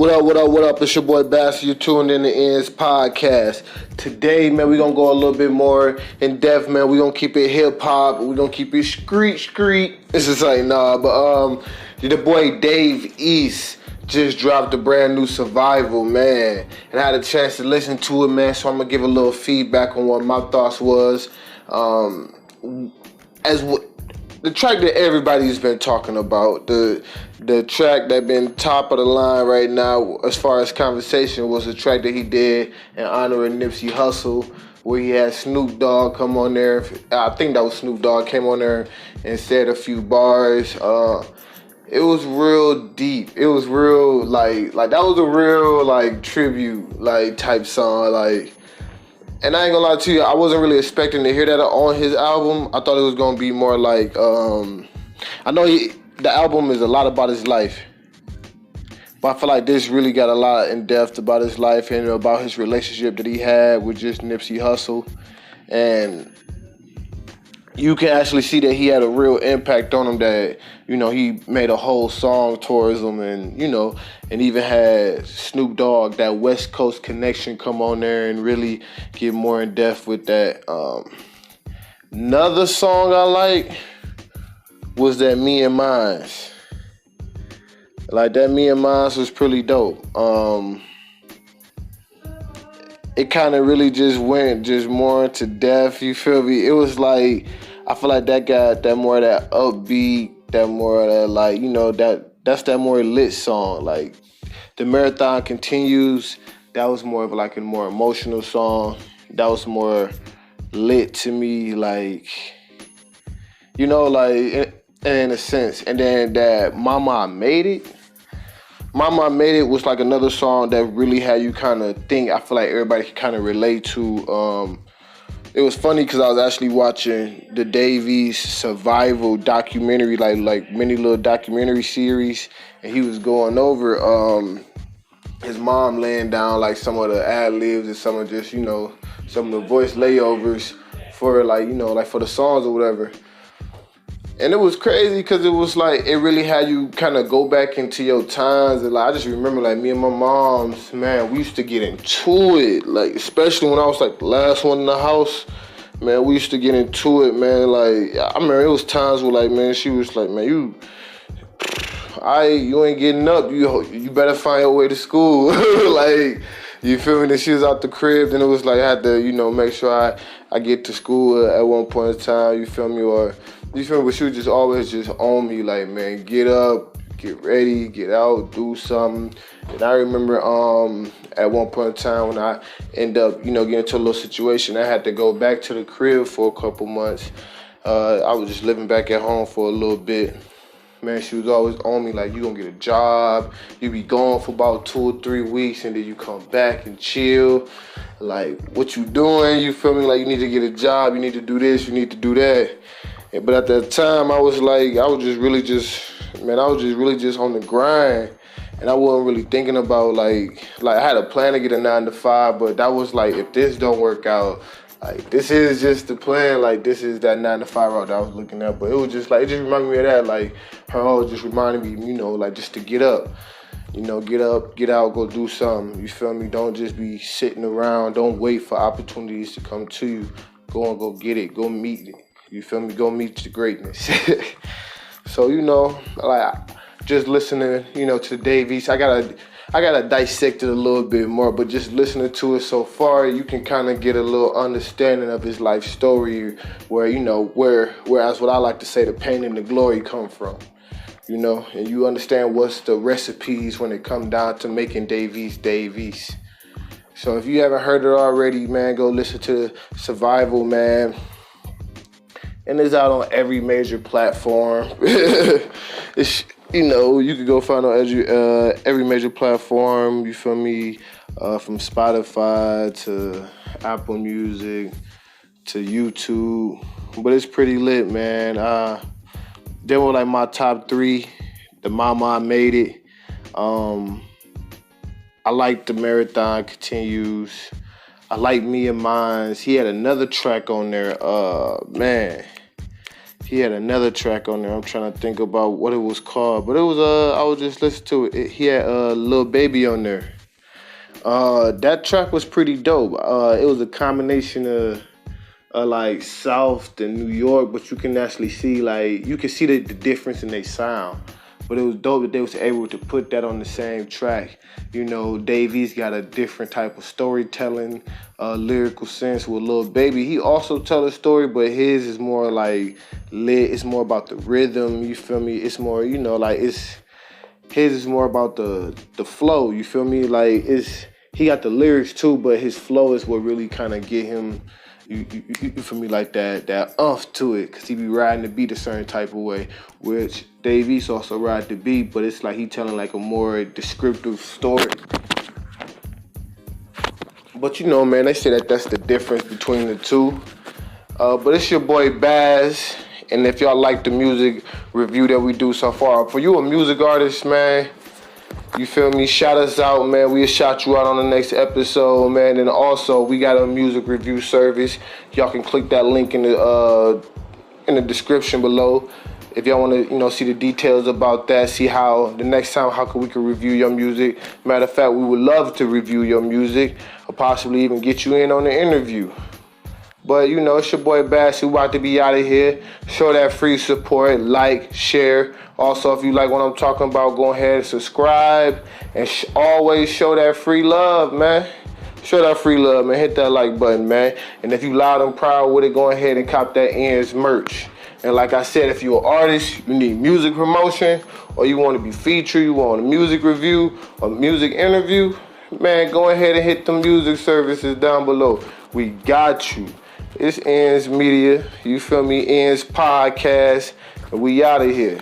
What up? It's your boy Bazz. You're tuned in to Ends Podcast. Today, man, we're going to go a little bit more in depth, man. We're going to keep it hip-hop. We're going to keep it street. It's just like, the boy Dave East just dropped a brand new Survival, man. And I had a chance to listen to it, man, so I'm going to give a little feedback on what my thoughts was. The track that everybody's been talking about, the track that been top of the line right now as far as conversation was the track that he did in honor of Nipsey Hussle, where he had Snoop Dogg come on there. I think that was Snoop Dogg came on there and said a few bars. It was real deep. It was real like that was a real tribute type song And I ain't gonna lie to you, I wasn't really expecting to hear that on his album. I thought it was gonna be more like, I know the album is a lot about his life, but I feel like this really got a lot in depth about his life and about his relationship that he had with just Nipsey Hussle. And you can actually see that he had a real impact on him, that, he made a whole song towards him, and, and even had Snoop Dogg, that West Coast connection, come on there and really get more in depth with that. Another song I like was that Me and Mines. That Me and Mines was pretty dope. It kind of really just went more into depth, you feel me? It was like, I feel like that got that more of that upbeat, that more of that, that's that more lit song. Like, The Marathon Continues, that was more of a more emotional song. That was more lit to me, in a sense. And then that Mama I Made It. Mama I Made It was another song that really had you kind of think. I feel like everybody can kind of relate to. It was funny because I was actually watching the Davies Survival documentary, mini little documentary series, and he was going over his mom laying down some of the ad libs and some of just some of the voice layovers for for the songs or whatever. And it was crazy because it was it really had you kind of go back into your times. And I just remember me and my moms, man, we used to get into it. Especially when I was the last one in the house, man, we used to get into it, man. I remember it was times where man, she was man, you ain't getting up. You better find your way to school. You feel me? Then she was out the crib, then it was I had to, make sure I get to school at one point in time, you feel me? Or you feel me? But she was just always just on me, man, get up, get ready, get out, do something. And I remember at one point in time when I end up, getting into a little situation, I had to go back to the crib for a couple months. I was just living back at home for a little bit. Man, she was always on me, you gonna get a job, you be gone for about 2 or 3 weeks, and then you come back and chill. What you doing? You feel me? You need to get a job, you need to do this, you need to do that. But at that time, I was just really on the grind. And I wasn't really thinking about, I had a plan to get a 9 to 5, but that was if this don't work out, this is just the plan, this is that 9 to 5 route that I was looking at. But it was just, it just reminded me of that, her always just reminded me, just to get up. Get up, get out, go do something. You feel me? Don't just be sitting around. Don't wait for opportunities to come to you. Go get it. Go meet it. You feel me? Go meet the greatness. So, just listening, to Davies, I gotta dissect it a little bit more, but just listening to it so far, you can kind of get a little understanding of his life story, whereas what I like to say, the pain and the glory come from, and you understand what's the recipes when it comes down to making Davies. So if you haven't heard it already, man, go listen to Survival, man. And it's out on every major platform. It's, you can go find on every major platform, you feel me? From Spotify to Apple Music to YouTube. But it's pretty lit, man. They were my top 3. The Mama I Made It. I like The Marathon Continues. I like Me and Mines. He had another track on there. Man. he had another track on there. I'm trying to think about what it was called, but it was I was just listening to it. He had Lil Baby on there. That track was pretty dope. It was a combination of like South and New York, but you can actually see the difference in their sound. But it was dope that they was able to put that on the same track. You know, Davies got a different type of storytelling, lyrical sense with Lil Baby. He also tell a story, but his is more like lit. It's more about the rhythm. You feel me? It's more, his is more about the flow. You feel me? Like he got the lyrics too, but his flow is what really kind of get him. You feel me, like that umph to it, cause he be riding the beat a certain type of way, which Dave East also ride the beat, but it's like he telling like a more descriptive story. But man, they say that's the difference between the two. But it's your boy Bazz, and if y'all like the music review that we do so far, for you a music artist, man, you feel me? Shout us out, man. We'll shout you out on the next episode, man. And also, we got a music review service. Y'all can click that link in the description below if y'all want to, see the details about that. See how the next time we can review your music. Matter of fact, we would love to review your music or possibly even get you in on the interview. But it's your boy Bass. We about to be out of here. Show that free support, like, share. Also, if you like what I'm talking about, go ahead and subscribe. And always show that free love, man. Show that free love, man. Hit that like button, man. And if you loud and proud with it, go ahead and cop that Ends merch. And like I said, if you're an artist, you need music promotion, or you want to be featured, you want a music review, or music interview, man, go ahead and hit the music services down below. We got you. It's Ends Media, you feel me? Ends Podcast, and we out of here.